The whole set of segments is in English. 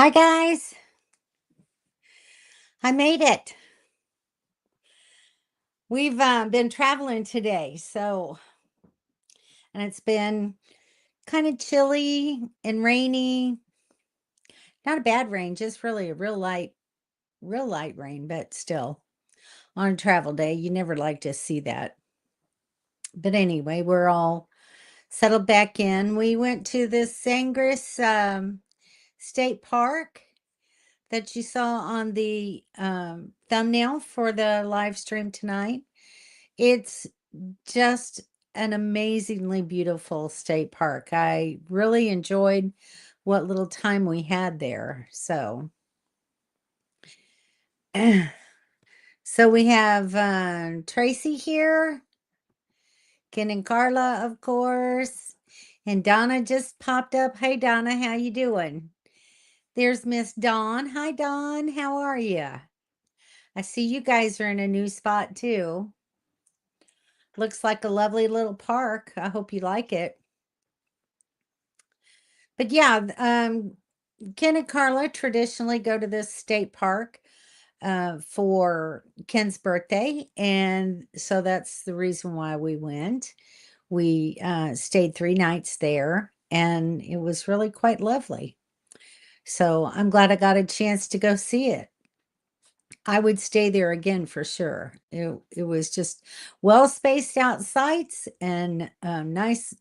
Hi guys, I made it. We've been traveling today, and it's been kind of chilly and rainy. Not a bad rain, just really a real light rain, but still on a travel day, you never like to see that. But anyway, we're all settled back in. We went to the Sangchris State Park that you saw on the thumbnail for the live stream tonight. It's just an amazingly beautiful state park. I really enjoyed what little time we had there. So we have Tracy here, Ken and Carla, of course, and Donna just popped up. Hey, Donna, how you doing? There's Miss Dawn. Hi, Dawn. How are you? I see you guys are in a new spot too. Looks like a lovely little park. I hope you like it. But yeah, Ken and Carla traditionally go to this state park for Ken's birthday, and so that's the reason why we went. We stayed 3 nights there, and it was really quite lovely. So I'm glad I got a chance to go see it. I would stay there again for sure. It was just well spaced out sites and nice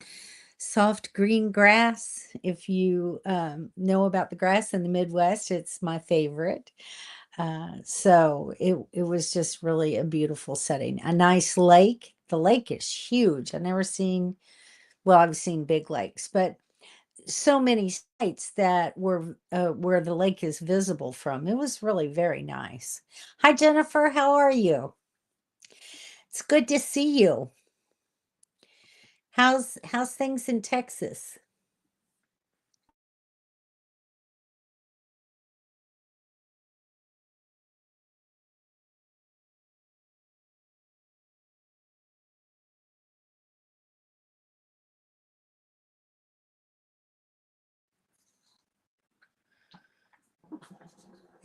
soft green grass. If you know about the grass in the Midwest, it's my favorite. So it was just really a beautiful setting. A nice lake. The lake is huge. I've seen big lakes, but so many sites that were where the lake is visible from. It was really very nice. Hi, Jennifer. How are you? It's good to see you. How's things in Texas?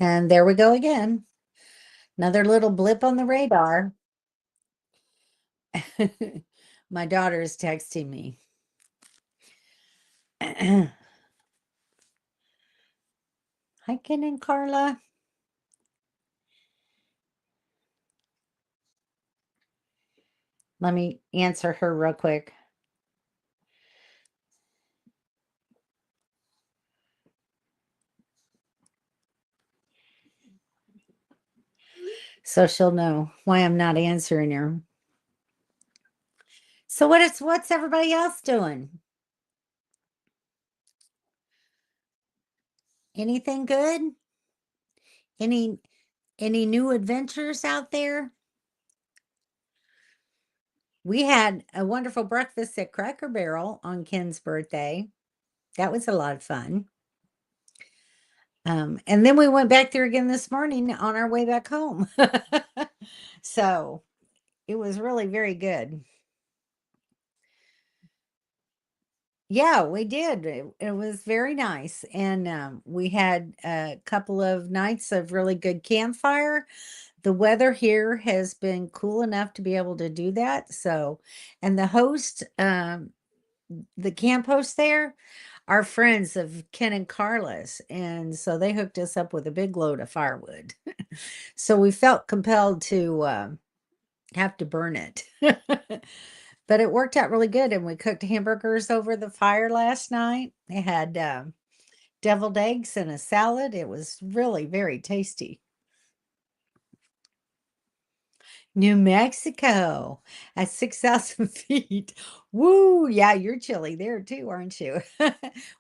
And there we go again. Another little blip on the radar. My daughter is texting me. Hi, Ken and Carla. Let me answer her real quick. So she'll know why I'm not answering her. So what's everybody else doing? Anything good? Any any new adventures out there? We had a wonderful breakfast at Cracker Barrel on Ken's birthday. That was a lot of fun. And then we went back there again this morning on our way back home. So it was really very good. Yeah, we did. It was very nice. And we had a couple of nights of really good campfire. The weather here has been cool enough to be able to do that. So, and the camp hosts there are friends of Ken and Carla's. And so they hooked us up with a big load of firewood. So we felt compelled to have to burn it. But it worked out really good. And we cooked hamburgers over the fire last night. They had deviled eggs and a salad. It was really very tasty. New Mexico at 6,000 feet. Woo! Yeah, you're chilly there too, aren't you?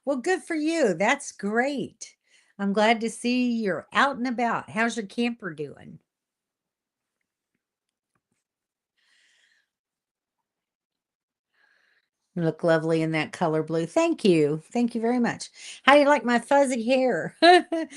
Well, good for you. That's great. I'm glad to see you're out and about. How's your camper doing? You look lovely in that color blue. Thank you. Thank you very much. How do you like my fuzzy hair? The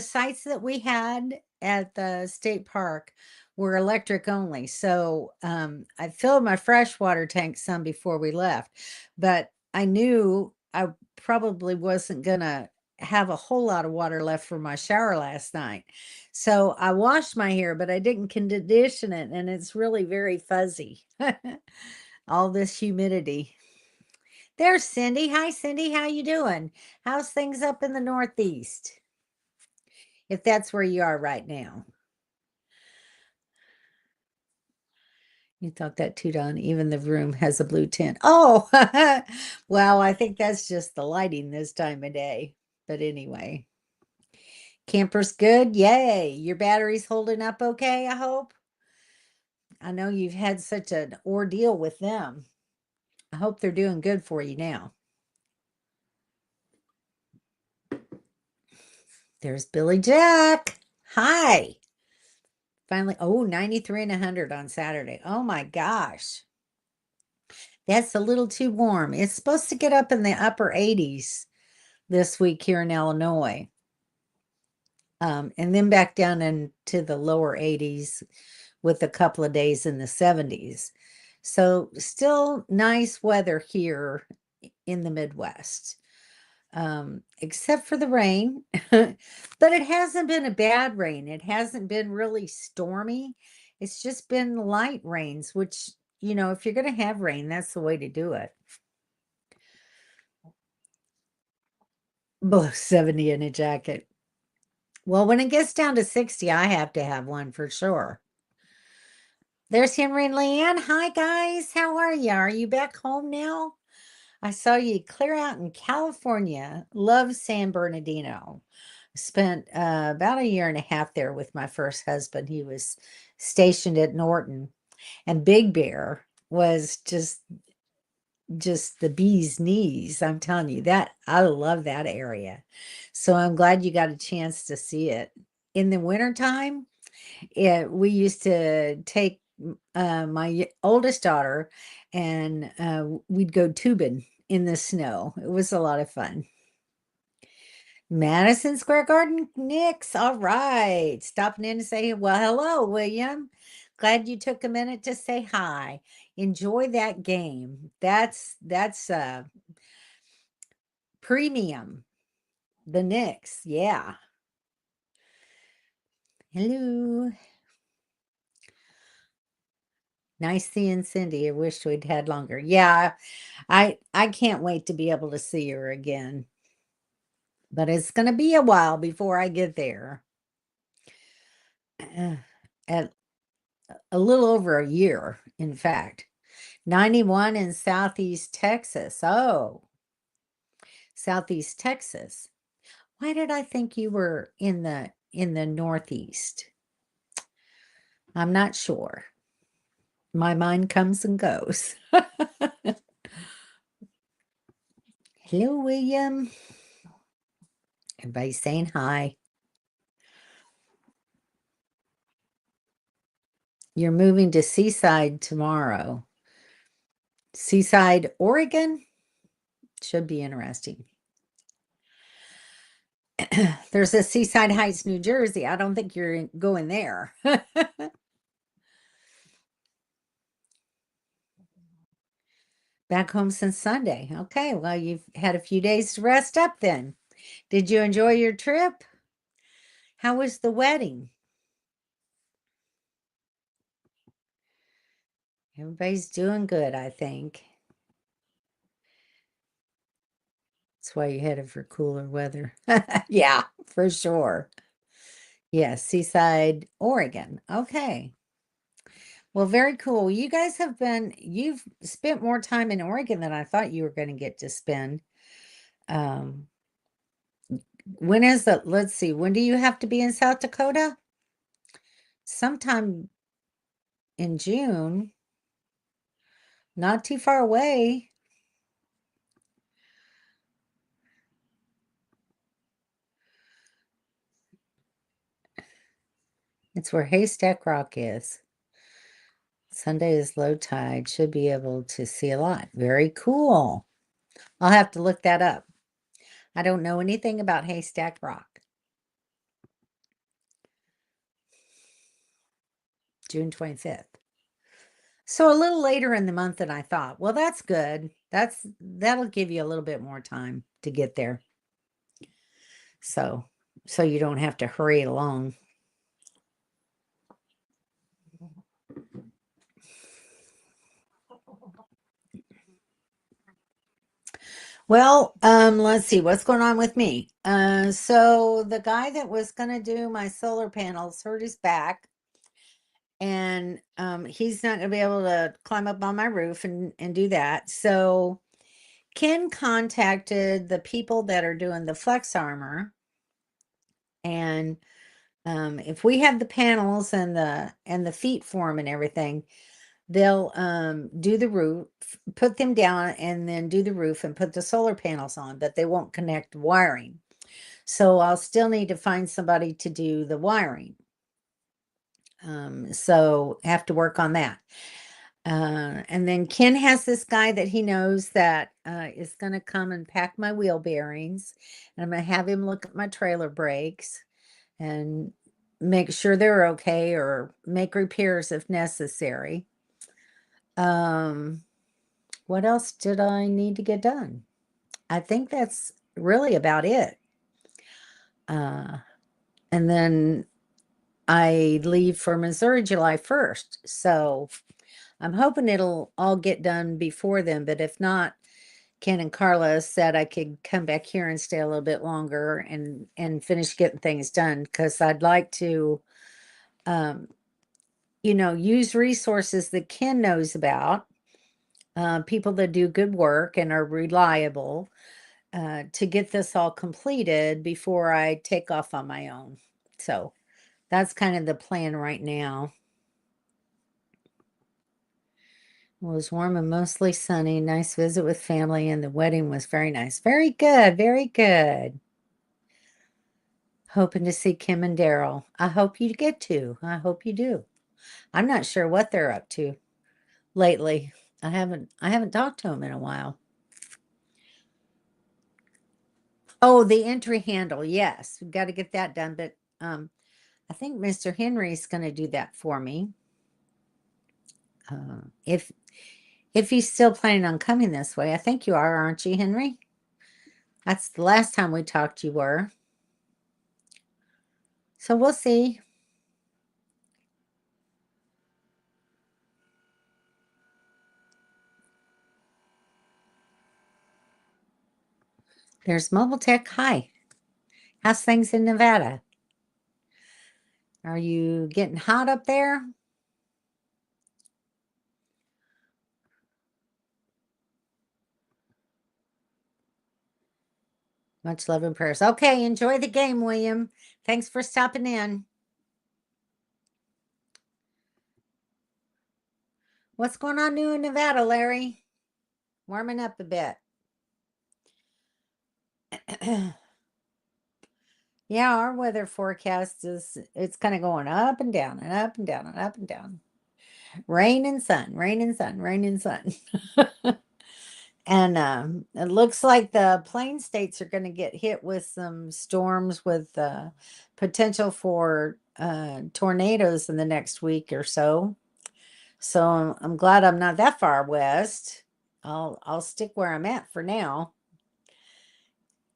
sites that we had at the state park were electric only. So I filled my freshwater tank some before we left, but I knew I probably wasn't gonna have a whole lot of water left for my shower last night. So I washed my hair, but I didn't condition it, and it's really very fuzzy. All this humidity. There's Cindy. Hi, Cindy. How you doing? How's things up in the Northeast? If that's where you are right now. You thought that too, Don. Even the room has a blue tint. Oh, well, I think that's just the lighting this time of day. But anyway, camper's good. Yay. Your battery's holding up okay, I hope. I know you've had such an ordeal with them. I hope they're doing good for you now. There's Billy Jack. Hi. Finally, oh, 93 and 100 on Saturday. Oh my gosh. That's a little too warm. It's supposed to get up in the upper 80s this week here in Illinois. And then back down into the lower 80s with a couple of days in the 70s. So still nice weather here in the Midwest. Except for the rain, but it hasn't been a bad rain. It hasn't been really stormy. It's just been light rains, which, if you're going to have rain, that's the way to do it. Below 70 in a jacket. Well, when it gets down to 60, I have to have one for sure. There's Henry and Leanne. Hi, guys. How are you? Are you back home now? I saw you clear out in California. Love San Bernardino. Spent about a year and a half there with my first husband. He was stationed at Norton, and Big Bear was just the bee's knees. I'm telling you that I love that area. So I'm glad you got a chance to see it. In the wintertime, we used to take my oldest daughter, and we'd go tubing in the snow. It was a lot of fun. Madison Square Garden, Nick's. All right. Stopping in to say, well, hello, William. Glad you took a minute to say hi. Enjoy that game. That's premium. The Knicks. Yeah. Hello. Nice seeing Cindy. I wish we'd had longer. Yeah, I can't wait to be able to see her again. But it's going to be a while before I get there. At a little over a year, in fact. 91 in Southeast Texas. Oh, Southeast Texas. Why did I think you were in the Northeast? I'm not sure. My mind comes and goes. Hello, William. Everybody's saying hi. You're moving to Seaside tomorrow. Seaside, Oregon? Should be interesting. There's a Seaside Heights, New Jersey. I don't think you're going there. Back home since Sunday. Okay, well, you've had a few days to rest up then. Did you enjoy your trip? How was the wedding? Everybody's doing good, I think. That's why you headed for cooler weather. Yeah, for sure. Yes, Seaside, Oregon. Okay. Well, very cool. You've spent more time in Oregon than I thought you were going to get to spend. Um, let's see, when do you have to be in South Dakota? Sometime in June, not too far away. It's where Haystack Rock is. Sunday is low tide. Should be able to see a lot. Very cool. I'll have to look that up. I don't know anything about Haystack Rock. June 25th. So a little later in the month than I thought. Well, that's good. That'll give you a little bit more time to get there. So, so you don't have to hurry along. Well, let's see what's going on with me. So the guy that was going to do my solar panels hurt his back, and he's not going to be able to climb up on my roof and do that. So Ken contacted the people that are doing the flex armor, and if we have the panels and the feet form and everything, they'll do the roof, put them down, and then do the roof and put the solar panels on, but they won't connect wiring. So I'll still need to find somebody to do the wiring. So have to work on that. And then Ken has this guy that he knows that is going to come and pack my wheel bearings. And I'm going to have him look at my trailer brakes and make sure they're okay or make repairs if necessary. What else did I need to get done? I think that's really about it. And then I leave for Missouri July 1st. So I'm hoping it'll all get done before then. But if not, Ken and Carla said I could come back here and stay a little bit longer and finish getting things done, because I'd like to, um, use resources that Ken knows about, people that do good work and are reliable, to get this all completed before I take off on my own. So that's kind of the plan right now. It was warm and mostly sunny. Nice visit with family, and the wedding was very nice. Very good. Very good. Hoping to see Kim and Daryl. I hope you get to. I hope you do. I'm not sure what they're up to lately. I haven't talked to them in a while. Oh, the entry handle. Yes, we've got to get that done, but I think Mr. Henry's going to do that for me. If he's still planning on coming this way. I think you are, aren't you, Henry? That's the last time we talked, you were. So we'll see. There's Mobile Tech. Hi. How's things in Nevada? Are you getting hot up there? Much love and prayers. Okay, enjoy the game, William. Thanks for stopping in. What's going on new in Nevada, Larry? Warming up a bit. Yeah, our weather forecast it's kind of going up and down and up and down and up and down. Rain and sun, rain and sun, rain and sun. And it looks like the plain states are going to get hit with some storms with potential for tornadoes in the next week or so. So I'm glad I'm not that far west. I'll stick where I'm at for now.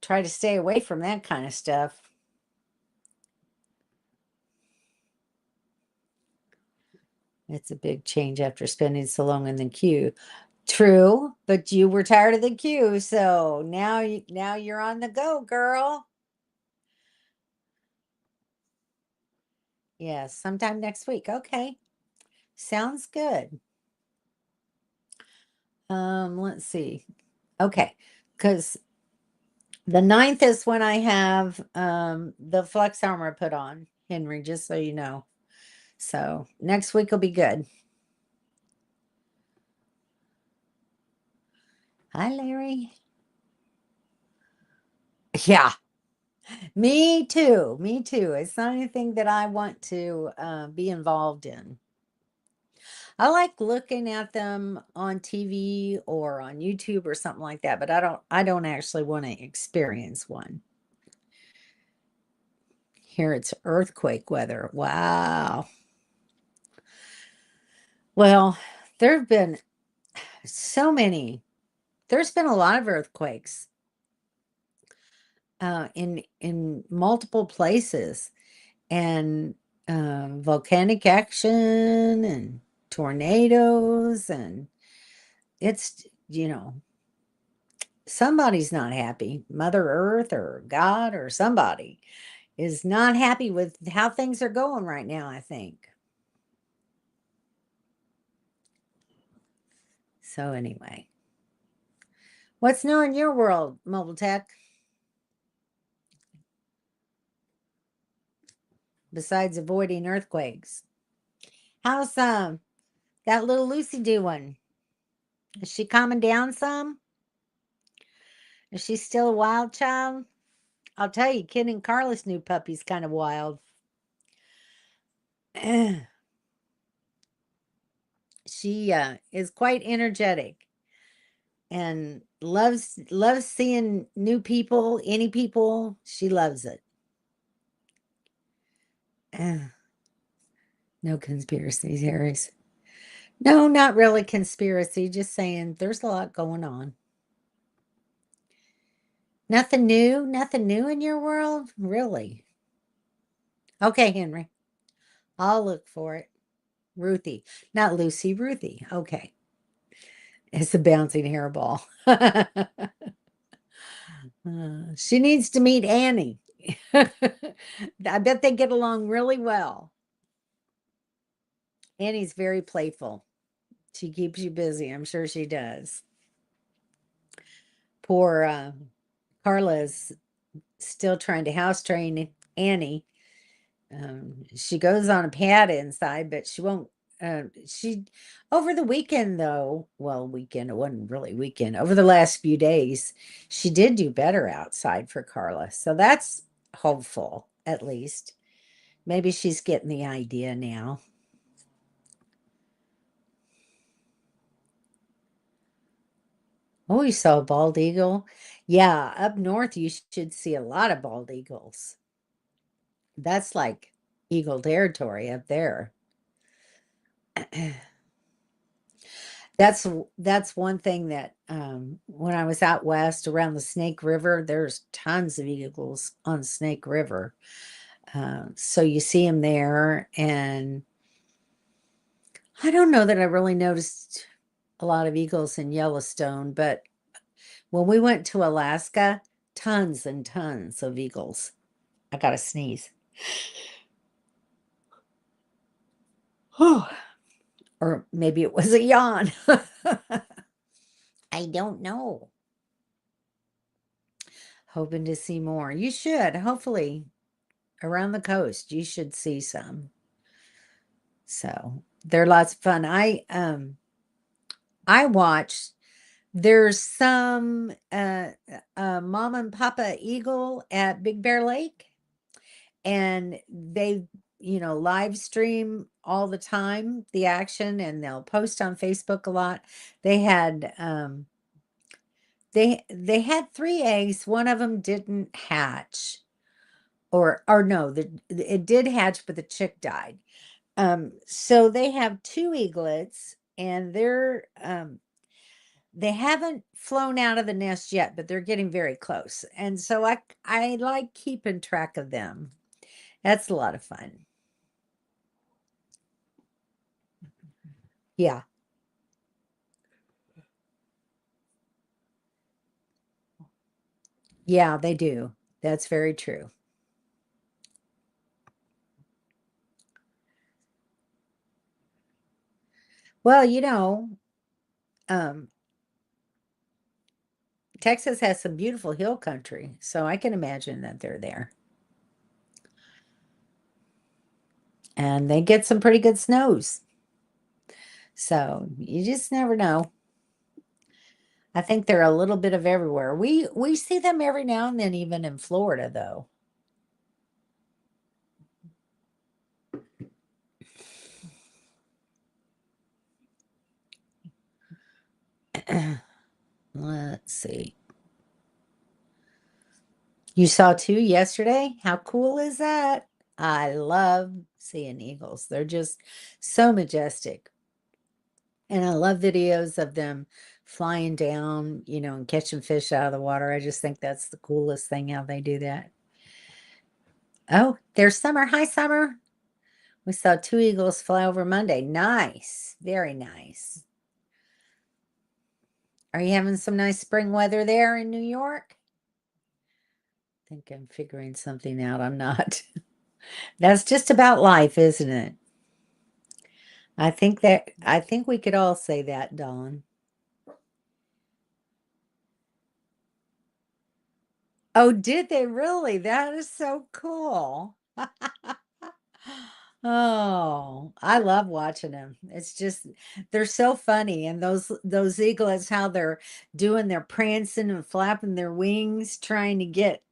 Try to stay away from that kind of stuff. It's a big change after spending so long in the queue. True, but you were tired of the queue, so now you're on the go, girl. Yes, sometime next week. Okay. Sounds good. Let's see. Okay, because the 9th is when I have the flex armor put on, Henry, just so you know. So next week will be good. Hi, Larry. Yeah, me too. Me too. It's not anything that I want to be involved in. I like looking at them on TV or on YouTube or something like that, but I don't actually want to experience one. Here it's earthquake weather. Wow. Well, there have been so many. There's been a lot of earthquakes. in multiple places, and volcanic action and tornadoes, and it's, somebody's not happy. Mother Earth or God or somebody is not happy with how things are going right now, I think. So anyway, what's new in your world, Mobile Tech? Besides avoiding earthquakes, how's that little Lucy doing? Is she calming down some? Is she still a wild child? I'll tell you, Ken and Carla's new puppy's kind of wild. She is quite energetic and loves seeing new people, any people. She loves it. No conspiracies, Harris. No, not really conspiracy. Just saying there's a lot going on. Nothing new? Nothing new in your world? Really? Okay, Henry. I'll look for it. Ruthie. Not Lucy, Ruthie. Okay. It's a bouncing hairball. She needs to meet Annie. I bet they get along really well. Annie's very playful. She keeps you busy. I'm sure she does. Poor Carla's still trying to house train Annie. She goes on a pad inside, but she won't. She over the weekend though. Well, weekend, it wasn't really weekend. Over the last few days, she did do better outside for Carla, so that's hopeful at least. Maybe she's getting the idea now. Oh, you saw a bald eagle? Yeah, up north you should see a lot of bald eagles. That's like eagle territory up there. That's one thing that when I was out west around the Snake River, there's tons of eagles on Snake River. So you see them there, and I don't know that I really noticed a lot of eagles in Yellowstone, but when we went to Alaska, tons and tons of eagles. I got to sneeze. Oh, or maybe it was a yawn. I don't know. Hoping to see more. You should, hopefully, around the coast, you should see some. So they're lots of fun. I watched, there's some mom and papa eagle at Big Bear Lake, and they live stream all the time the action, and they'll post on Facebook a lot. They had they had 3 eggs. One of them didn't hatch, or no, it did hatch, but the chick died. So they have 2 eaglets, and they haven't flown out of the nest yet, but they're getting very close. And so I like keeping track of them. That's a lot of fun. Yeah. Yeah, they do. That's very true. Well, um, Texas has some beautiful hill country, so I can imagine that they're there. And they get some pretty good snows. So you just never know. I think they're a little bit of everywhere. We see them every now and then, even in Florida, though. Let's see. You saw 2 yesterday? How cool is that? I love seeing eagles. They're just so majestic. And I love videos of them flying down, and catching fish out of the water. I just think that's the coolest thing how they do that. Oh, there's Summer. Hi, Summer. We saw two eagles fly over Monday. Nice. Very nice. Are you having some nice spring weather there in New York? I think I'm figuring something out. I'm not. That's just about life, isn't it? I think we could all say that, Dawn. Oh, did they really? That is so cool. Oh, I love watching them. It's just they're so funny, and those eaglets, how they're doing their prancing and flapping their wings, trying to get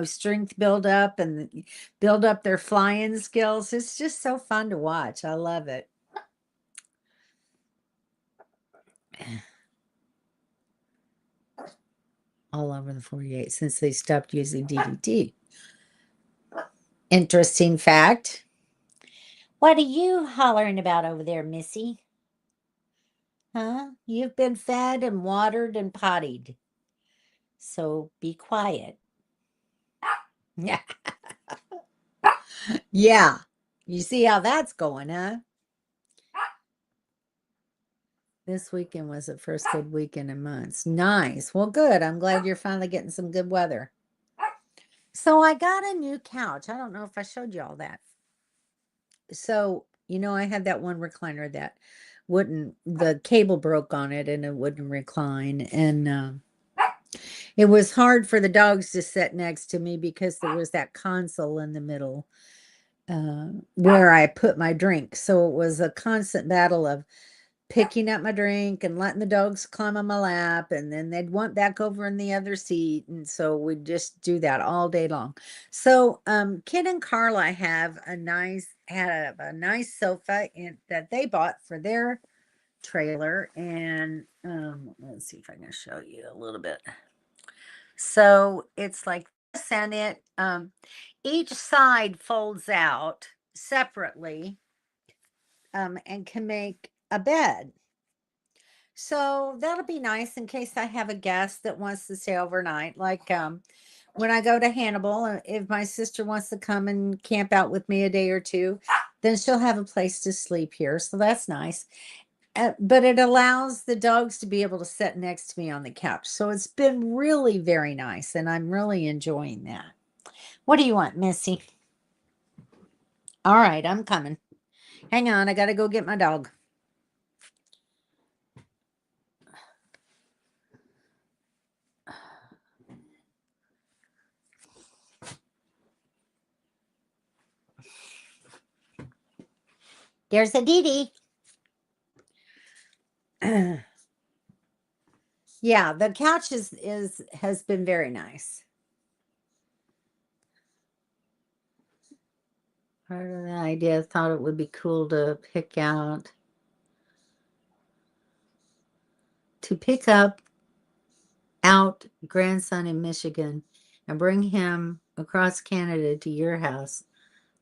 strength build up and build up their flying skills. It's just so fun to watch. I love it. All over the 48 since they stopped using DDT. Interesting fact. What are you hollering about over there, Missy? Huh? You've been fed and watered and pottied. So be quiet. Yeah. Yeah. You see how that's going, huh? This weekend was the first good weekend in months. Nice. Well, good. I'm glad you're finally getting some good weather. So I got a new couch. I don't know if I showed you all that. So, I had that one recliner that wouldn't, the cable broke on it and it wouldn't recline. And it was hard for the dogs to sit next to me because there was that console in the middle where I put my drink. So it was a constant battle of picking up my drink and letting the dogs climb on my lap, and then they'd want back over in the other seat, and so we'd just do that all day long. So Kid and Carla had a nice sofa that they bought for their trailer, and let's see if I can show you a little bit. So it's like this, and it each side folds out separately and can make a bed. So that'll be nice in case I have a guest that wants to stay overnight. Like when I go to Hannibal, if my sister wants to come and camp out with me a day or two, then she'll have a place to sleep here. So that's nice. But it allows the dogs to be able to sit next to me on the couch. So it's been really very nice, and I'm really enjoying that. What do you want, Missy? All right, I'm coming. Hang on, I got to go get my dog. There's a Dee Dee. Yeah, the couch has been very nice. Part of the idea, thought it would be cool to pick up out grandson in Michigan and bring him across Canada to your house,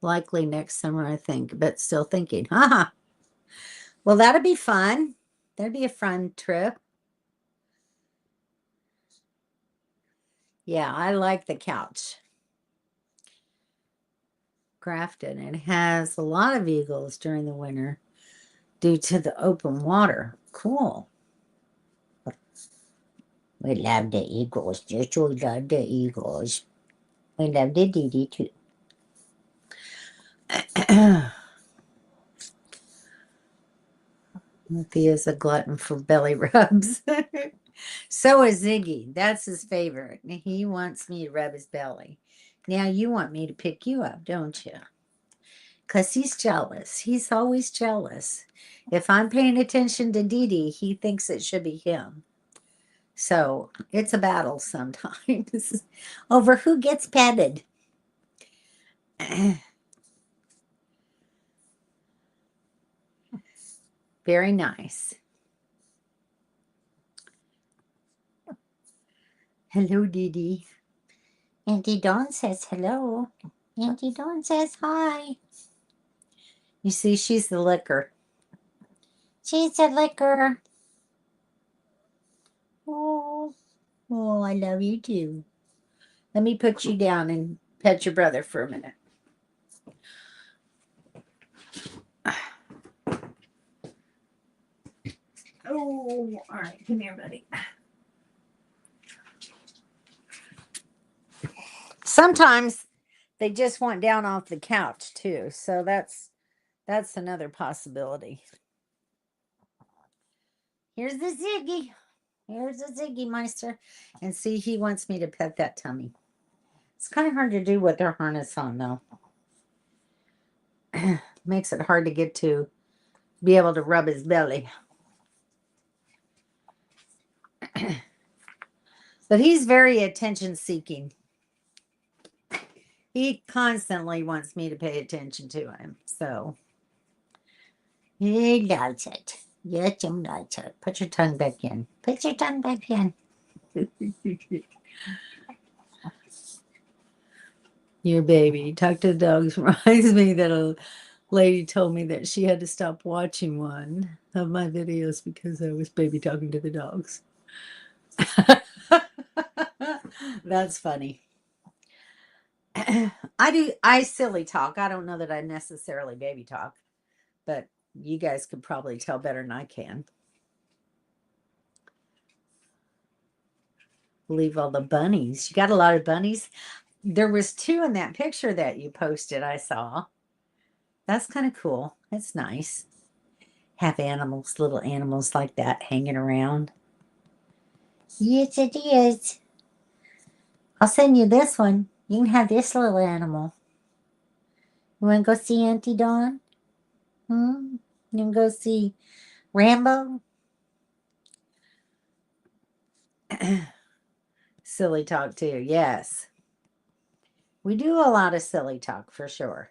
likely next summer, I think, but still thinking. Haha. Well, that'd be fun. That'd be a fun trip. Yeah, I like the couch. Grafton. It has a lot of eagles during the winter due to the open water. Cool. We love the eagles. Just we love the eagles. We love the Dee Dee too. He is a glutton for belly rubs. So is Ziggy. That's his favorite. He wants me to rub his belly. Now you want me to pick you up, don't you? Because he's jealous. He's always jealous. If I'm paying attention to Dee Dee, he thinks it should be him. So it's a battle sometimes over who gets petted. Very nice. Hello, Dee Dee. Auntie Dawn says hello. Auntie Dawn says hi. You see, she's the licker. She's the licker. Oh, oh, I love you too. Let me put you down and pet your brother for a minute. Oh, all right. Come here, buddy. Sometimes they just want down off the couch too, so that's another possibility. Here's the Ziggy. Here's the Ziggy Meister. And see, he wants me to pet that tummy. It's kind of hard to do with their harness on, though. Makes it hard to get to be able to rub his belly. But he's very attention seeking. He constantly wants me to pay attention to him. So he likes it. Yes, he likes it. Put your tongue back in. Put your tongue back in. Your baby. Talk to the dogs reminds me that a lady told me that she had to stop watching one of my videos because I was baby talking to the dogs. That's funny. I silly talk. I don't know that I necessarily baby talk, but you guys could probably tell better than I can. Leave all the bunnies. You got a lot of bunnies. There was 2 in that picture that you posted, I saw. That's kind of cool. It's nice. Have animals, little animals like that hanging around. Yes, it is. I'll send you this one. You can have this little animal. You want to go see Auntie Dawn? You can go see Rambo? Silly talk too, yes. We do a lot of silly talk for sure.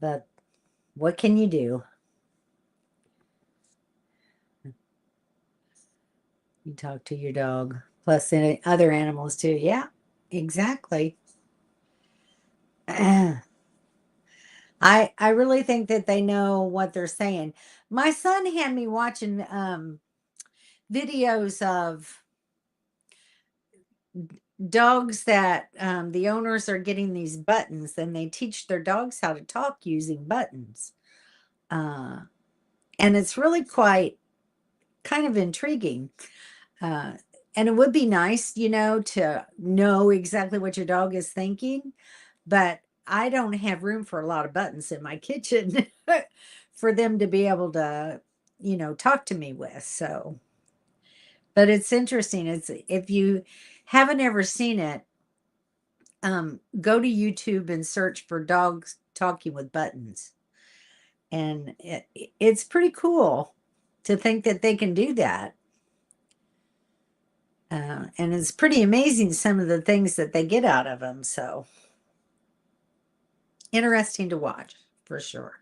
But what can you do? You talk to your dog, plus other animals too. Yeah, exactly. I really think that they know what they're saying. My son had me watching videos of dogs that the owners are getting these buttons, and they teach their dogs how to talk using buttons. And it's really quite kind of intriguing. And it would be nice, to know exactly what your dog is thinking, but I don't have room for a lot of buttons in my kitchen for them to be able to, talk to me with. So, but it's interesting. It's if you haven't ever seen it, go to YouTube and search for dogs talking with buttons. And it's pretty cool to think that they can do that. And it's pretty amazing some of the things that they get out of them. So interesting to watch for sure.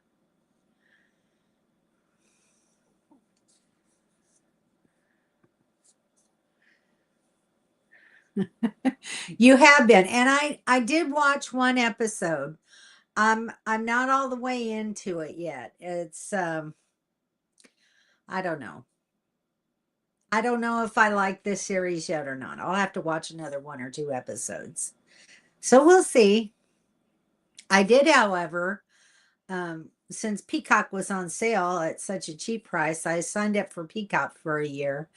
You have been, and I did watch one episode. I'm not all the way into it yet. It's I don't know. I don't know if I like this series yet or not. I'll have to watch another 1 or 2 episodes. So we'll see. I did, however, since Peacock was on sale at such a cheap price, I signed up for Peacock for a year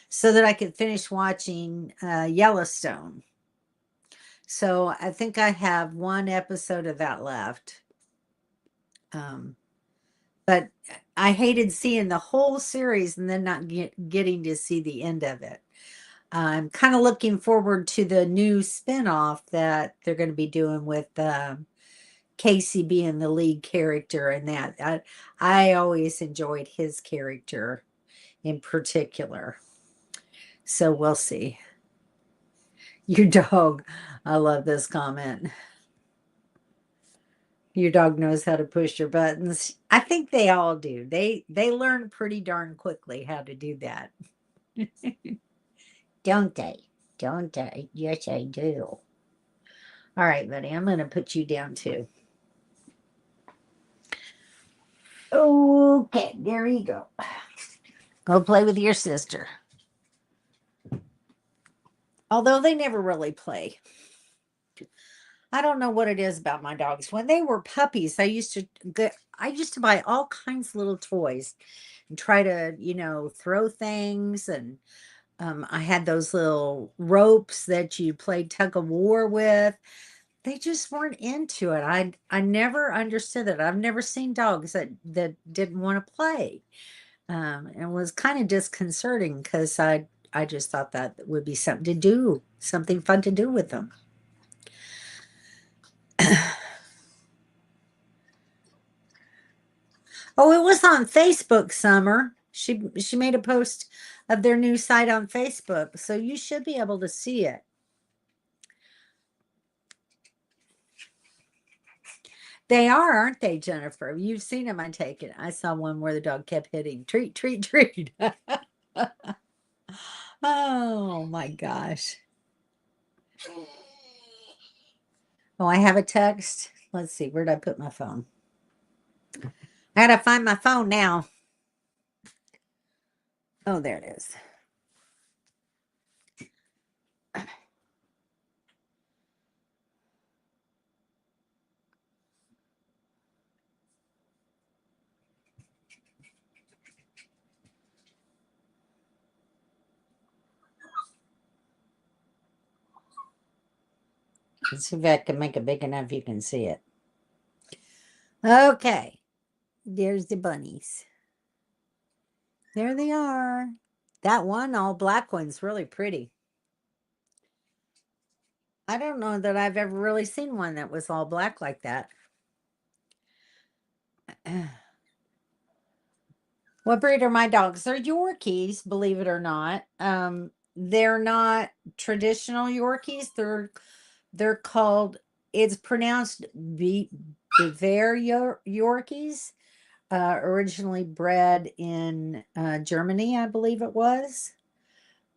so that I could finish watching Yellowstone. So I think I have 1 episode of that left. But I hated seeing the whole series and then not getting to see the end of it. I'm kind of looking forward to the new spinoff that they're going to be doing with Casey being the lead character, and that I always enjoyed his character in particular. So we'll see. Your dog. I love this comment. Your dog knows how to push your buttons. I think they all do. They learn pretty darn quickly how to do that. Don't they? Don't they? Yes, I do. All right, buddy. I'm going to put you down too. Okay, there you go. Go play with your sister. Although they never really play. I don't know what it is about my dogs. When they were puppies, I used to buy all kinds of little toys and try to, throw things. And I had those little ropes that you played tug of war with. They just weren't into it. I never understood it. I've never seen dogs that didn't want to play. And it was kind of disconcerting because I just thought that would be something to do, something fun to do with them. Oh, it was on Facebook, Summer. She made a post of their new site on Facebook, so you should be able to see it. They are, aren't they, Jennifer? You've seen them, I take it. I saw one where the dog kept hitting treat, treat, treat. Oh my gosh. Oh, I have a text. Let's see, where did I put my phone? I gotta find my phone now. Oh, there it is. Let's see if I can make it big enough you can see it. Okay. There's the bunnies. There they are. That one, all black one's really pretty. I don't know that I've ever really seen one that was all black like that. What breed are my dogs? They're Yorkies, believe it or not. They're not traditional Yorkies. They're called. It's pronounced Bavaria Yorkies. Originally bred in Germany, I believe it was.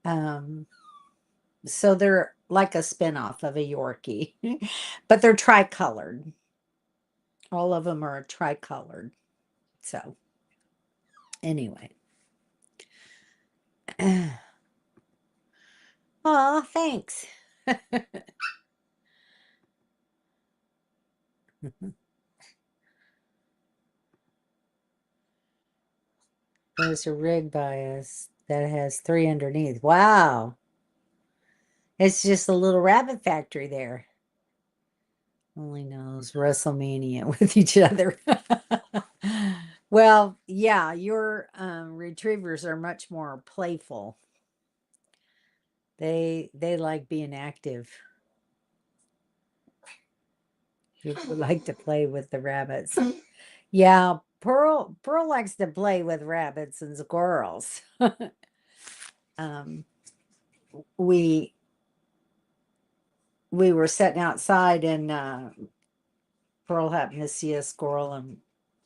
So they're like a spinoff of a Yorkie, but they're tricolored. All of them are tricolored. So anyway. Oh, thanks. There's a rig bias that has 3 underneath. Wow. It's just a little rabbit factory there. Only knows WrestleMania with each other. Well, yeah, your retrievers are much more playful. They like being active. You like to play with the rabbits. Yeah, Pearl likes to play with rabbits and squirrels. um, we were sitting outside and Pearl happened to see a squirrel and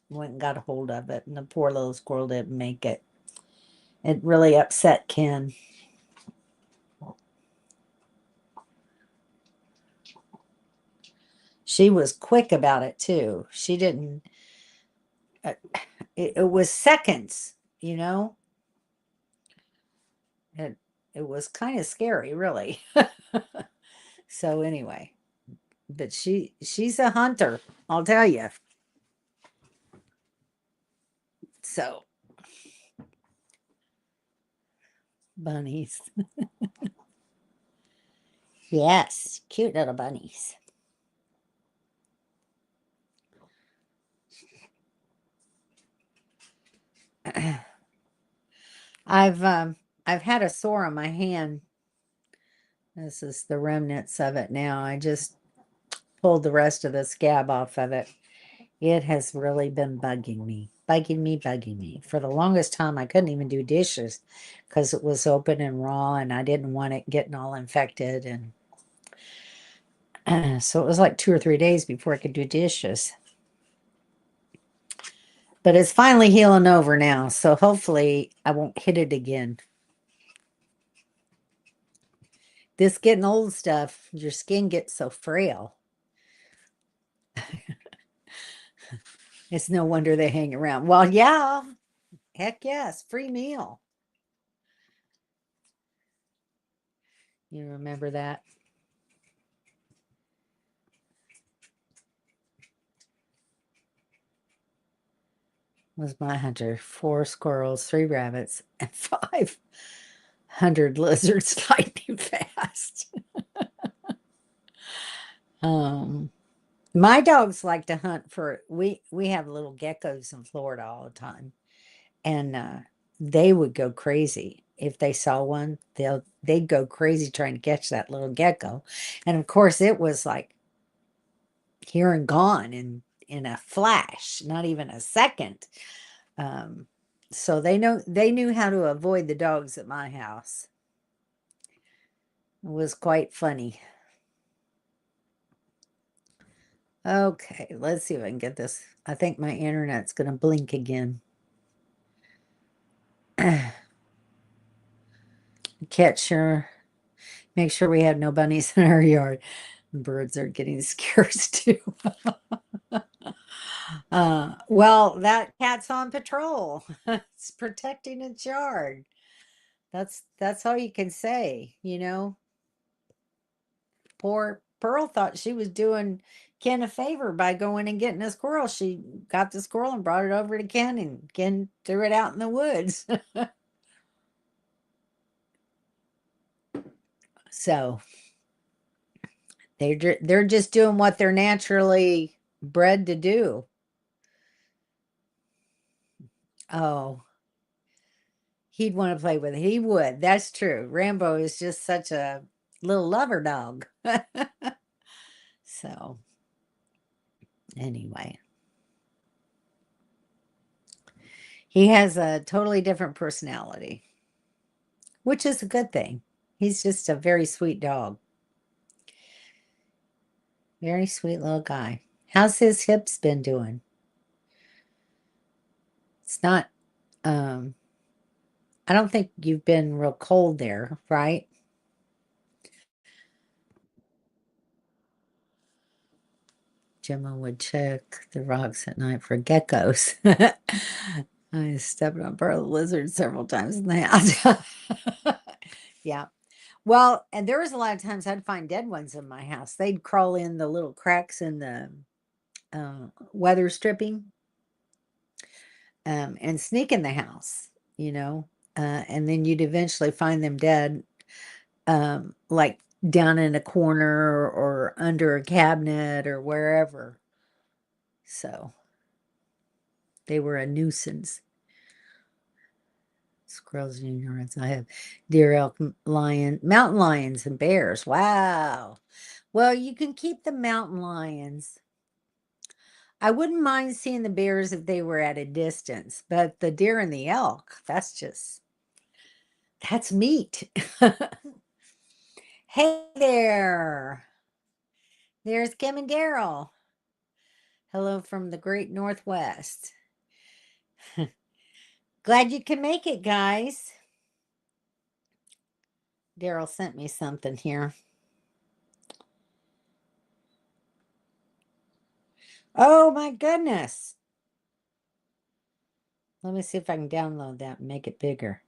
went and got a hold of it, and the poor little squirrel didn't make it. It really upset Ken. She was quick about it too. She didn't. It was seconds, you know. It it was kind of scary, really. So anyway, but she's a hunter, I'll tell you. So bunnies. Yes, cute little bunnies. I've had a sore on my hand. This is the remnants of it now. I just pulled the rest of the scab off of it. It has really been bugging me, bugging me, bugging me. For the longest time, I couldn't even do dishes because it was open and raw, and I didn't want it getting all infected. And so it was like 2 or 3 days before I could do dishes. But it's finally healing over now, so hopefully I won't hit it again. This getting old stuff, your skin gets so frail. It's no wonder they hang around. Well, yeah, heck yes, free meal. You remember that? Was my hunter. 4 squirrels, 3 rabbits, and 500 lizards lightning fast. um, my dogs like to hunt for we have little geckos in Florida all the time, and they would go crazy if they saw one. They'd go crazy trying to catch that little gecko, and of course it was like here and gone in a flash, not even a second. Um, so they knew how to avoid the dogs at my house. It was quite funny. Okay, let's see if I can get this. I think my internet's going to blink again. Sure. Make sure we have no bunnies in our yard. Birds are getting scarce too. Well, that cat's on patrol. It's protecting its yard. That's all you can say, you know. Poor Pearl thought she was doing Ken a favor by going and getting a squirrel. She got the squirrel and brought it over to Ken, and Ken threw it out in the woods. So they're just doing what they're naturally bred to do. Oh, he'd want to play with it. He would. That's true. Rambo is just such a little lover dog. So anyway, he has a totally different personality, which is a good thing. He's just a very sweet dog. Very sweet little guy. How's his hips been doing? It's not, um, I don't think you've been real cold there, right? Gemma would check the rocks at night for geckos. I stepped on part of the lizard several times in the house. Yeah. Well, and there was a lot of times I'd find dead ones in my house. They'd crawl in the little cracks in the weather stripping, and sneak in the house, you know, and then you'd eventually find them dead, like down in a corner or under a cabinet or wherever. So they were a nuisance. Squirrels and unicorns. I have deer, elk, lion, mountain lions, and bears. Wow. Well, you can keep the mountain lions. I wouldn't mind seeing the bears if they were at a distance, but the deer and the elk, that's meat. Hey there. There's Kim and Daryl. Hello from the great Northwest. Glad you can make it, guys. Daryl sent me something here. Oh my goodness. Let me see if I can download that and make it bigger.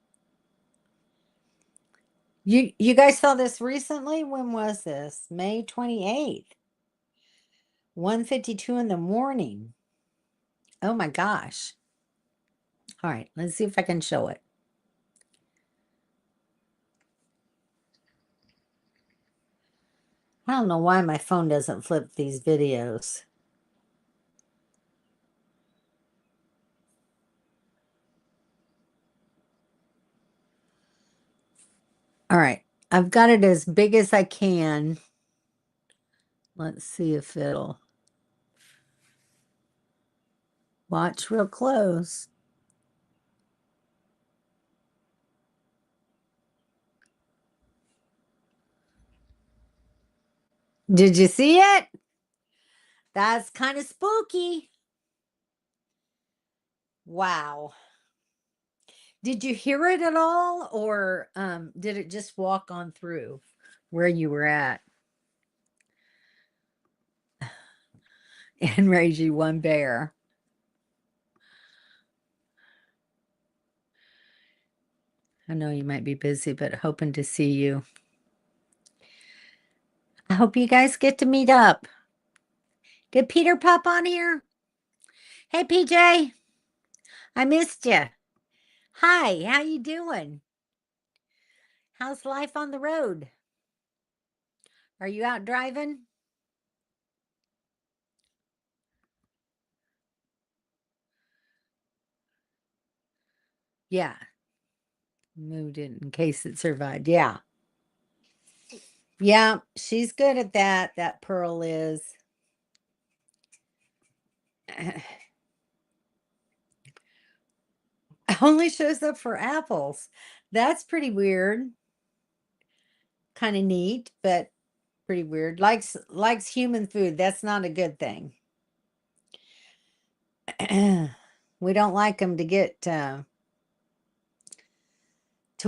You guys saw this recently? When was this? May 28th. 1:52 in the morning. Oh my gosh. All right, let's see if I can show it. I don't know why my phone doesn't flip these videos. All right, I've got it as big as I can. Let's see if it'll watch real close. Did you see it? That's kind of spooky. Wow. Did you hear it at all, or did it just walk on through where you were at and raise you one bear? I know you might be busy, but hoping to see you. I hope you guys get to meet up. Did Peter pop on here? Hey, PJ, I missed you. Hi, how you doing? How's life on the road? Are you out driving? Yeah, moved it in case it survived. Yeah. Yeah, she's good at that. That Pearl is. Only shows up for apples. That's pretty weird. Kind of neat, but pretty weird. Likes human food. That's not a good thing. We don't like them to get to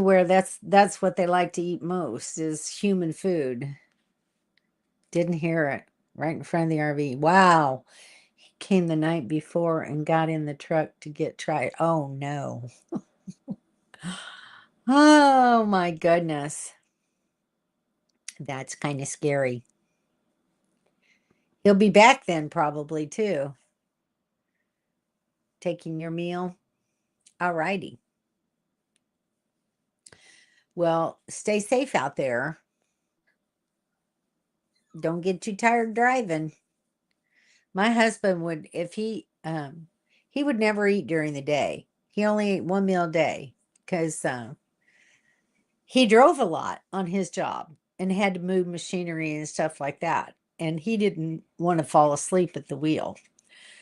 where that's what they like to eat most is human food. Didn't hear it right in front of the RV. Wow. He came the night before and got in the truck to get tried. Oh no. Oh my goodness. That's kind of scary. He'll be back then probably too. Taking your meal. All righty. Well, stay safe out there. Don't get too tired driving. My husband would, if he would never eat during the day. He only ate one meal a day because he drove a lot on his job and had to move machinery and stuff like that. And he didn't want to fall asleep at the wheel.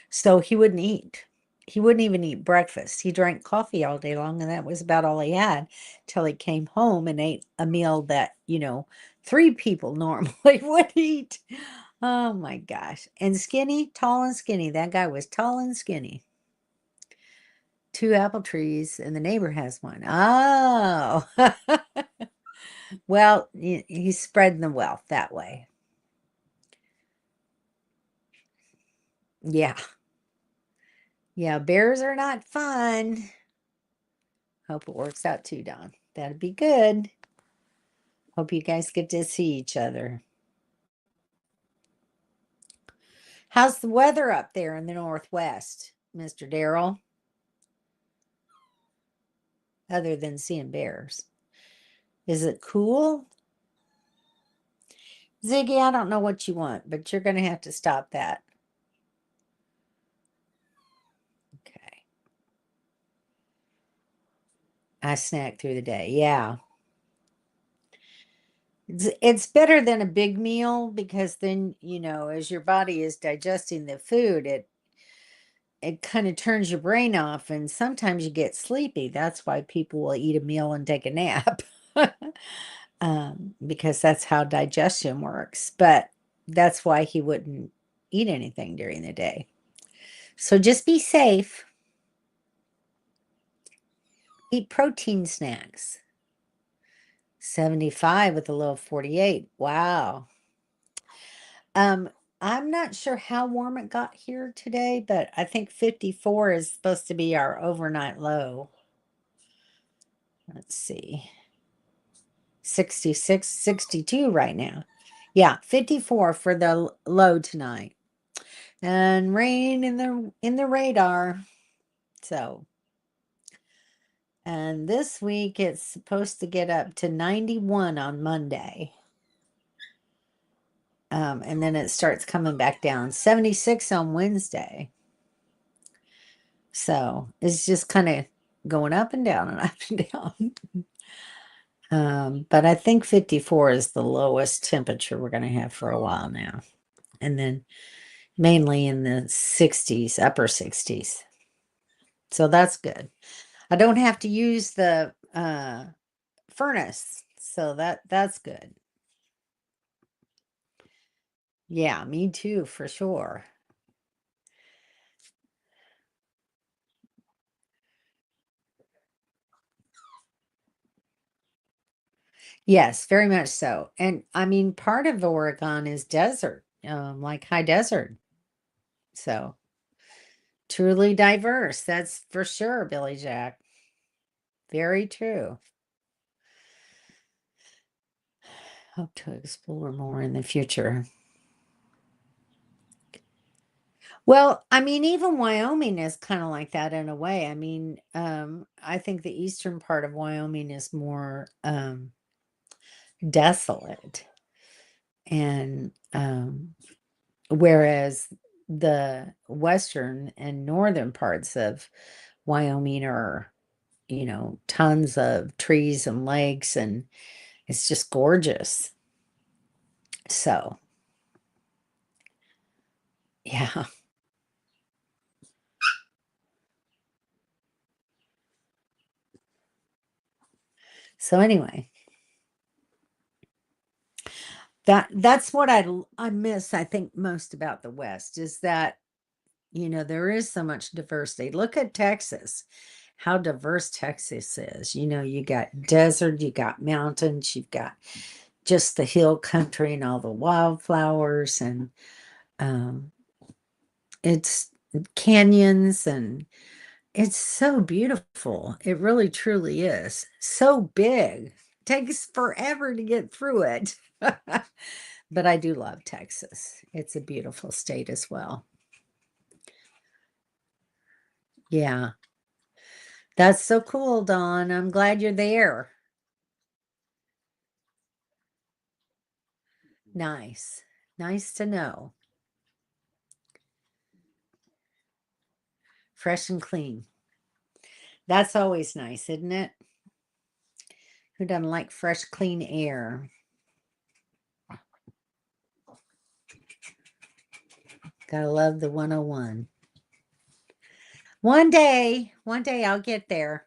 So he wouldn't eat. He wouldn't even eat breakfast. He drank coffee all day long, and that was about all he had till he came home and ate a meal that, three people normally would eat. Oh my gosh. And skinny, tall and skinny. That guy was tall and skinny. Two apple trees, and the neighbor has one. Oh. Well, he's spreading the wealth that way. Yeah. Yeah, bears are not fun. Hope it works out too, Don. That'd be good. Hope you guys get to see each other. How's the weather up there in the Northwest, Mr. Darrell? Other than seeing bears. Is it cool? Ziggy, I don't know what you want, but you're going to have to stop that. Okay. I snack through the day. Yeah. It's better than a big meal because then, as your body is digesting the food, it kind of turns your brain off and sometimes you get sleepy. That's why people will eat a meal and take a nap. Because that's how digestion works. But that's why he wouldn't eat anything during the day. So just be safe. Eat protein snacks. 75 with a low of 48. Wow. I'm not sure how warm it got here today, but I think 54 is supposed to be our overnight low. Let's see. 66, 62 right now. Yeah, 54 for the low tonight. And rain in the radar. So, and this week it's supposed to get up to 91 on Monday. And then it starts coming back down. 76 on Wednesday. So it's just kind of going up and down and up and down. But I think 54 is the lowest temperature we're going to have for a while now. And then mainly in the 60s, upper 60s. So that's good. I don't have to use the furnace. So that's good. Yeah, me too, for sure. Yes, very much so. And I mean, part of Oregon is desert, like high desert. So truly diverse. That's for sure, Billy Jack. Very true. Hope to explore more in the future. Well, I mean, even Wyoming is kind of like that in a way. I mean, I think the eastern part of Wyoming is more desolate, and whereas the western and northern parts of Wyoming are, tons of trees and lakes, and it's just gorgeous. So, yeah. So anyway, that's what I miss, I think, most about the West is that, there is so much diversity. Look at Texas, how diverse Texas is. You got desert, you got mountains, you've got just the hill country and all the wildflowers, and um, it's canyons, and it's so beautiful. It really truly is. So big. Takes forever to get through it. But I do love Texas. It's a beautiful state as well. Yeah. That's so cool, Dawn. I'm glad you're there. Nice. Nice to know. Fresh and clean. That's always nice, isn't it? Who doesn't like fresh, clean air? Gotta love the 101. One day I'll get there.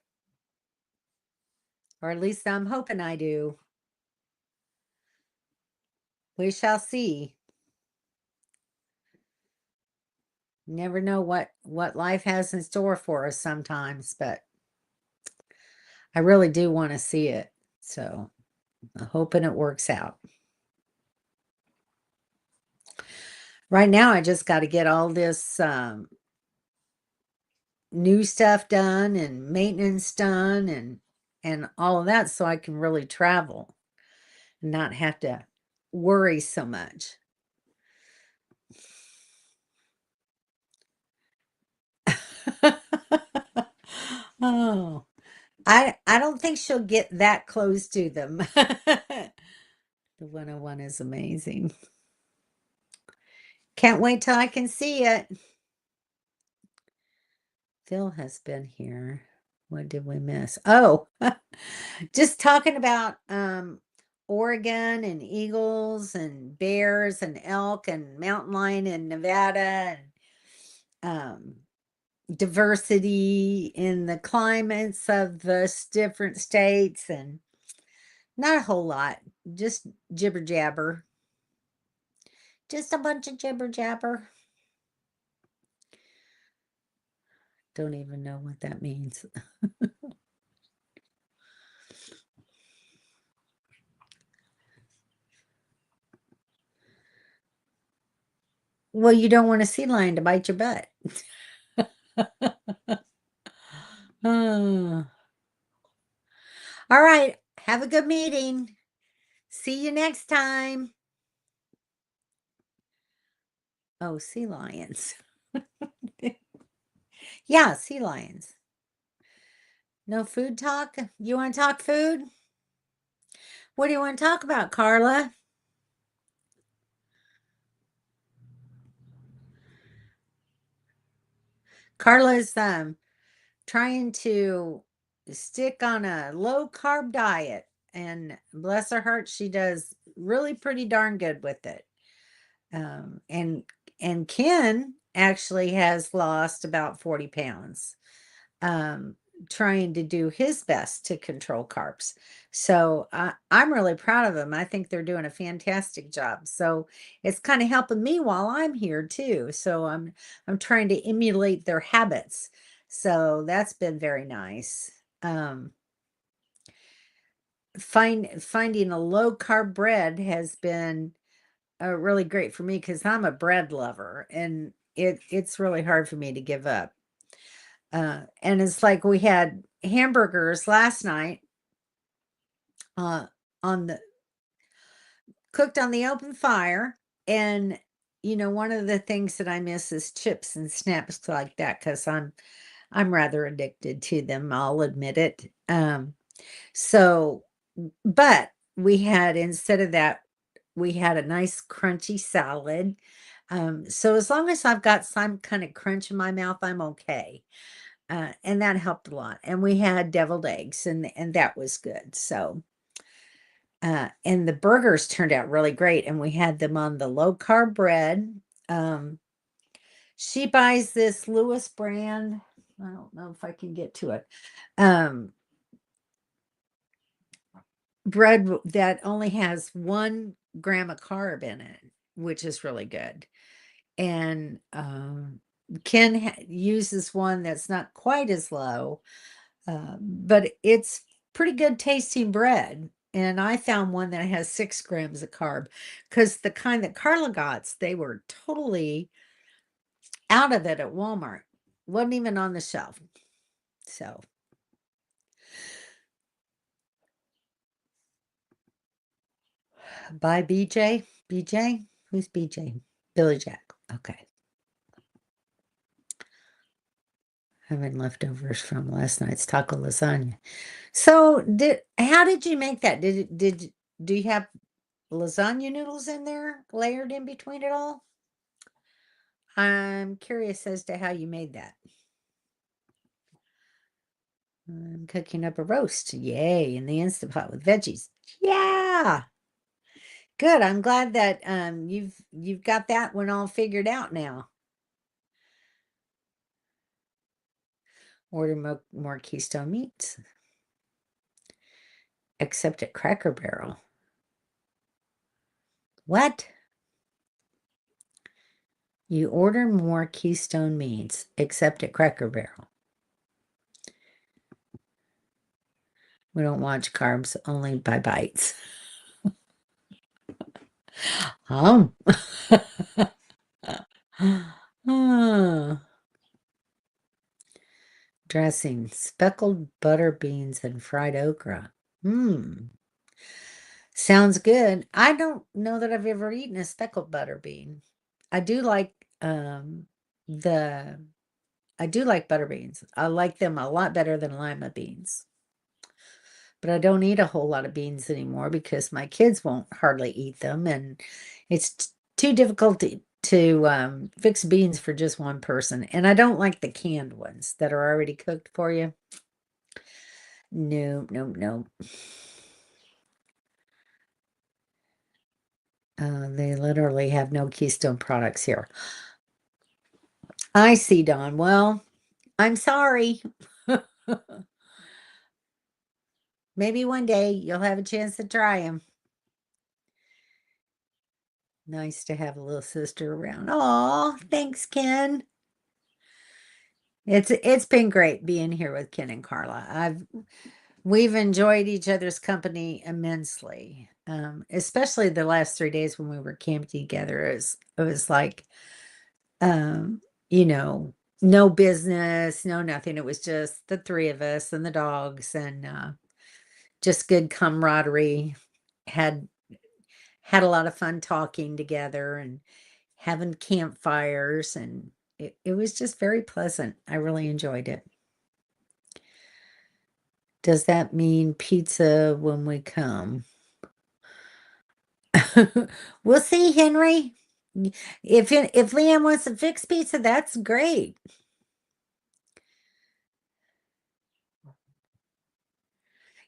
Or at least I'm hoping I do. We shall see. Never know what life has in store for us sometimes, but I really do want to see it. So I'm hoping it works out. Right now, I just got to get all this new stuff done and maintenance done, and all of that so I can really travel and not have to worry so much. Oh, I don't think she'll get that close to them. The 101 is amazing. Can't wait till I can see it. Phil has been here. What did we miss? Oh, just talking about Oregon and eagles and bears and elk and mountain lion in Nevada, and diversity in the climates of the different states, and not a whole lot, just jibber jabber, just a bunch of jibber jabber. Don't even know what that means. Well, you don't want a sea lion to bite your butt. Oh. All right. Have a good meeting. See you next time. Oh, sea lions. Yeah, sea lions. No food talk? You want to talk food? What do you want to talk about, Carla? Carla's trying to stick on a low carb diet, and bless her heart, she does really pretty darn good with it. Um, and and Ken actually has lost about 40 pounds, um, trying to do his best to control carbs. So I'm really proud of them. I think they're doing a fantastic job. So it's kind of helping me while I'm here too. So I'm trying to emulate their habits. So that's been very nice. Finding a low carb bread has been really great for me because I'm a bread lover, and it's really hard for me to give up. And it's like we had hamburgers last night uh, on the cooked on the open fire. And, one of the things that I miss is chips and snaps like that because I'm rather addicted to them. I'll admit it. So, but we had, instead of that, we had a nice crunchy salad. So as long as I've got some kind of crunch in my mouth, I'm okay. And that helped a lot. And we had deviled eggs, and that was good. So, and the burgers turned out really great, and we had them on the low carb bread. She buys this Lewis brand. I don't know if I can get to it. Bread that only has 1 gram of carb in it, which is really good. And Ken uses one that's not quite as low, but it's pretty good tasting bread. And I found one that has 6 grams of carb because the kind that Carla got, they were totally out of it at Walmart. Wasn't even on the shelf. So, bye, BJ. BJ? Who's BJ? Billy Jack. Okay. Having leftovers from last night's taco lasagna. So, how did you make that? Do you have lasagna noodles in there layered in between it all? I'm curious as to how you made that. I'm cooking up a roast. Yay, in the Instant Pot with veggies. Yeah. Good. I'm glad that you've got that one all figured out now. Order more Keystone meats. Except at Cracker Barrel. What? You order more Keystone meats except at Cracker Barrel. We don't watch carbs, only by bites. Um. Dressing, speckled butter beans and fried okra. Sounds good. I don't know that I've ever eaten a speckled butter bean. I do like the I do like butter beans. I like them a lot better than lima beans. But I don't eat a whole lot of beans anymore because my kids won't hardly eat them, and it's too difficult to fix beans for just one person. And I don't like the canned ones that are already cooked for you. No, no, no. They literally have no Keystone products here. I see, Don. Well, I'm sorry. Maybe one day you'll have a chance to try them. Nice to have a little sister around. Oh, thanks, Ken. It's been great being here with Ken and Carla. We've enjoyed each other's company immensely. Especially the last 3 days when we were camping together. It was like um, no business, no nothing. It was just the three of us and the dogs, and just good camaraderie. Had had a lot of fun talking together and having campfires, and it was just very pleasant. I really enjoyed it. Does that mean pizza when we come? We'll see, Henry. If Leanne wants to fix pizza, that's great.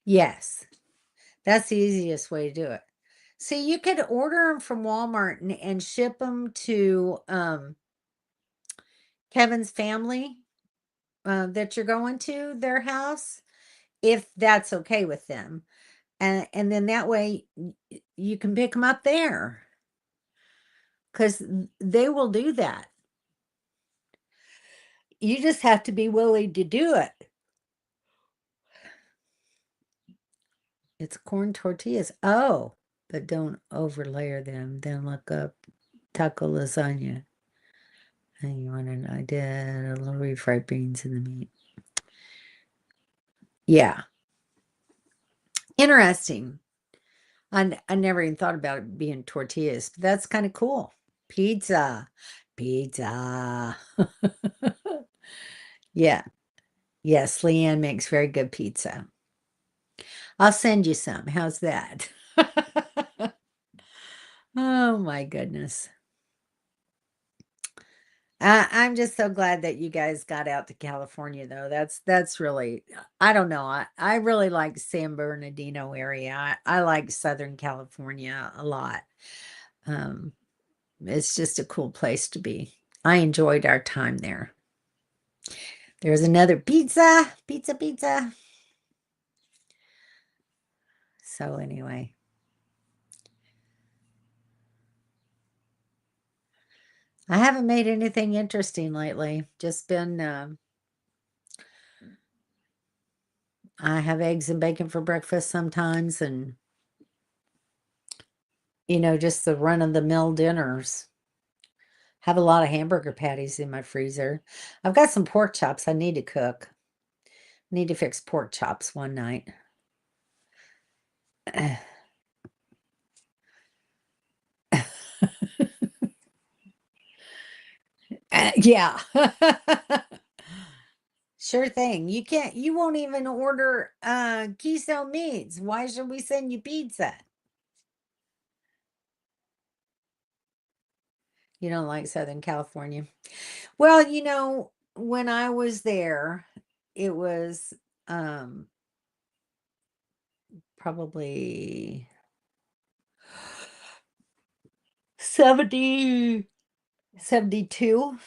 Yes, that's the easiest way to do it. See, you could order them from Walmart and ship them to Kevin's family that you're going to their house, if that's okay with them. And then that way you can pick them up there because they will do that. You just have to be willing to do it. It's corn tortillas. Oh, but don't overlayer them. Then look up taco lasagna. Hang on, and I did a little refried beans in the meat. Yeah. Interesting. I never even thought about it being tortillas, but that's kind of cool. Pizza. Pizza. Yeah. Yes, Leanne makes very good pizza. I'll send you some. How's that? Oh my goodness. I'm just so glad that you guys got out to California though. That's really I don't know. I really like San Bernardino area. I like Southern California a lot. Um, it's just a cool place to be. I enjoyed our time there. There's another pizza, pizza, pizza. So anyway, I haven't made anything interesting lately. Just been I have eggs and bacon for breakfast sometimes, and just the run of the mill dinners. Have a lot of hamburger patties in my freezer. I've got some pork chops I need to cook. Need to fix pork chops one night. Yeah. Sure thing. You won't even order Keystone Meats. Why should we send you pizza? You don't like Southern California. Well, when I was there, it was probably 70, 72.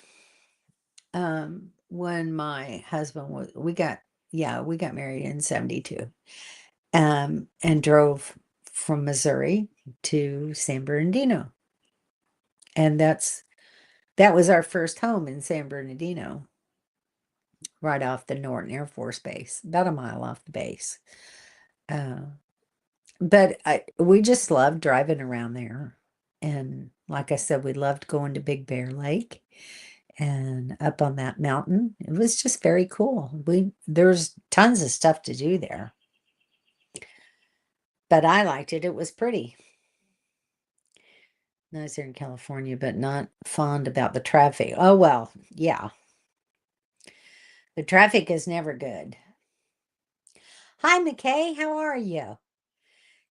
When my husband was we got married in 72. And drove from Missouri to San Bernardino. And that was our first home in San Bernardino, right off the Norton Air Force Base, about a mile off the base. Uh, but we just loved driving around there. And like I said, we loved going to Big Bear Lake and up on that mountain. It was just very cool. There's tons of stuff to do there. But I liked it. It was pretty. Nice here in California, but not fond about the traffic. Oh, well, yeah. The traffic is never good. Hi, McKay. How are you?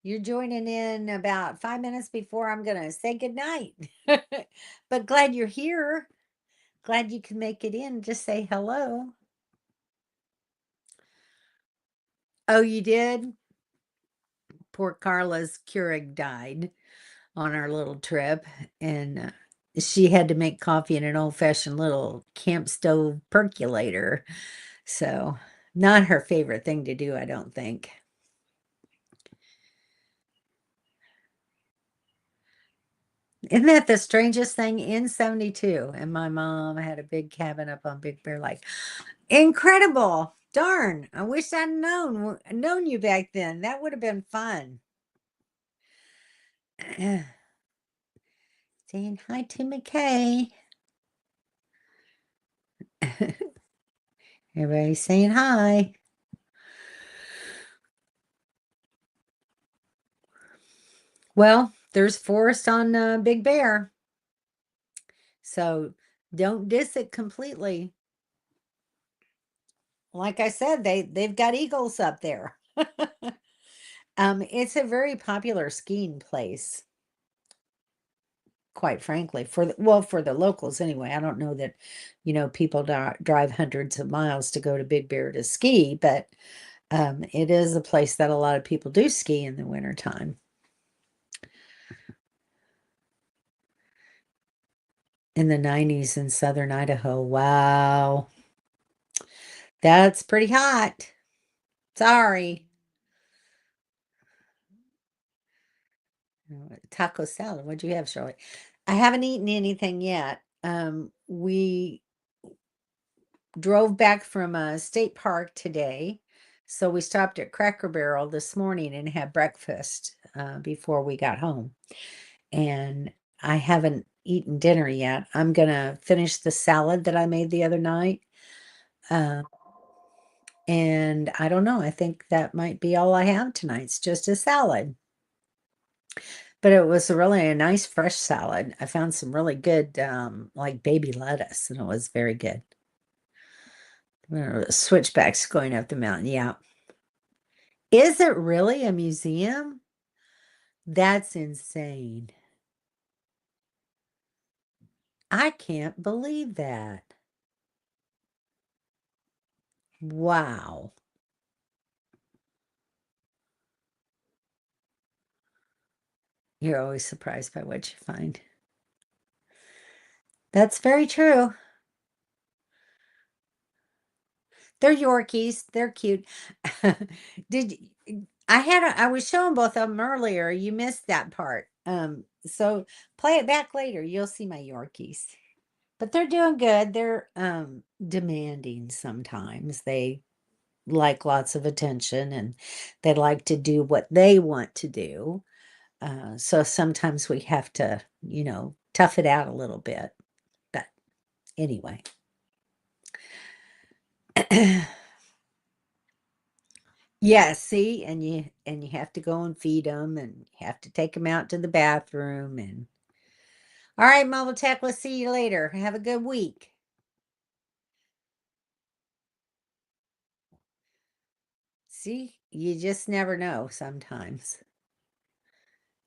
You're joining in about 5 minutes before I'm going to say goodnight. But glad you're here. Glad you can make it in. Just say hello. Oh, you did? Poor Carla's Keurig died on our little trip, and she had to make coffee in an old-fashioned little camp stove percolator. So, not her favorite thing to do, I don't think. Isn't that the strangest thing? In 72, and my mom had a big cabin up on Big Bear Lake. Incredible. Darn. I wish I'd known you back then. That would have been fun. Saying hi to McKay. Everybody's saying hi. Well, there's forest on Big Bear. So don't diss it completely. Like I said, they've got eagles up there. It's a very popular skiing place, quite frankly, for the locals anyway. I don't know that, people drive hundreds of miles to go to Big Bear to ski, but it is a place that a lot of people do ski in the wintertime. In the 90s in southern Idaho. Wow. That's pretty hot. Sorry. Taco salad. What'd you have, Shirley? I haven't eaten anything yet. We drove back from a state park today. So we stopped at Cracker Barrel this morning and had breakfast before we got home. And I haven't eaten dinner yet. I'm going to finish the salad that I made the other night. Uh, and I don't know. I think that might be all I have tonight. It's just a salad. But it was really a nice fresh salad. I found some really good, like baby lettuce, and it was very good. Switchbacks going up the mountain. Yeah. Is it really a museum? That's insane. I can't believe that. Wow. You're always surprised by what you find. That's very true. They're Yorkies. They're cute. Did I was showing both of them earlier. You missed that part. So play it back later. You'll see my Yorkies. But they're doing good. They're demanding sometimes. They like lots of attention and they like to do what they want to do. So sometimes we have to, tough it out a little bit. But anyway. Yeah, see, and you have to go and feed them and you have to take them out to the bathroom and all right, Mobile Tech, we'll see you later. Have a good week. See, you just never know sometimes.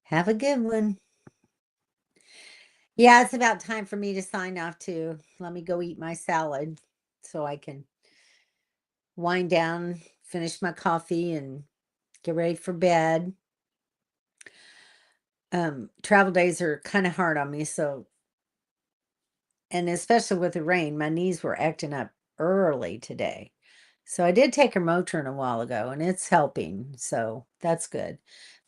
Have a good one. Yeah, it's about time for me to sign off too. Let me go eat my salad so I can wind down, finish my coffee, and get ready for bed. Travel days are kind of hard on me, so and especially with the rain, my knees were acting up early today. So I did take a Motrin a while ago and it's helping, so that's good.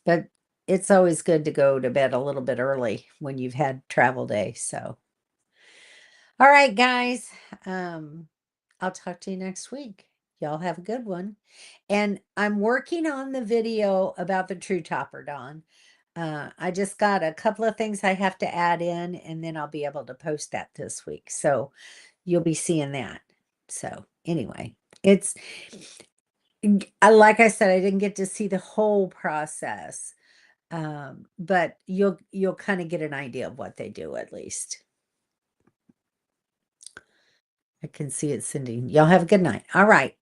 But it's always good to go to bed a little bit early when you've had travel day. So all right, guys. I'll talk to you next week. Y'all have a good one. And I'm working on the video about the True Topper, Dawn. I just got a couple of things I have to add in, and then I'll be able to post that this week. So you'll be seeing that. So anyway, it's like I said, I didn't get to see the whole process. But you'll kind of get an idea of what they do at least. I can see it sending. Y'all have a good night. All right.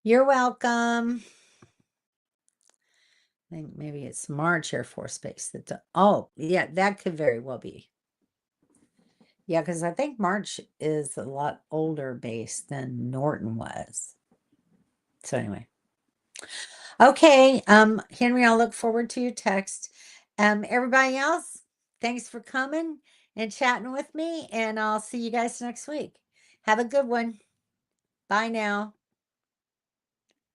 You're welcome. I think maybe it's March Air Force Base. Oh, yeah, that could very well be. Yeah, because I think March is a lot older base than Norton was. So anyway. Okay, Henry, I'll look forward to your text. Everybody else, thanks for coming and chatting with me, and I'll see you guys next week. Have a good one. Bye now.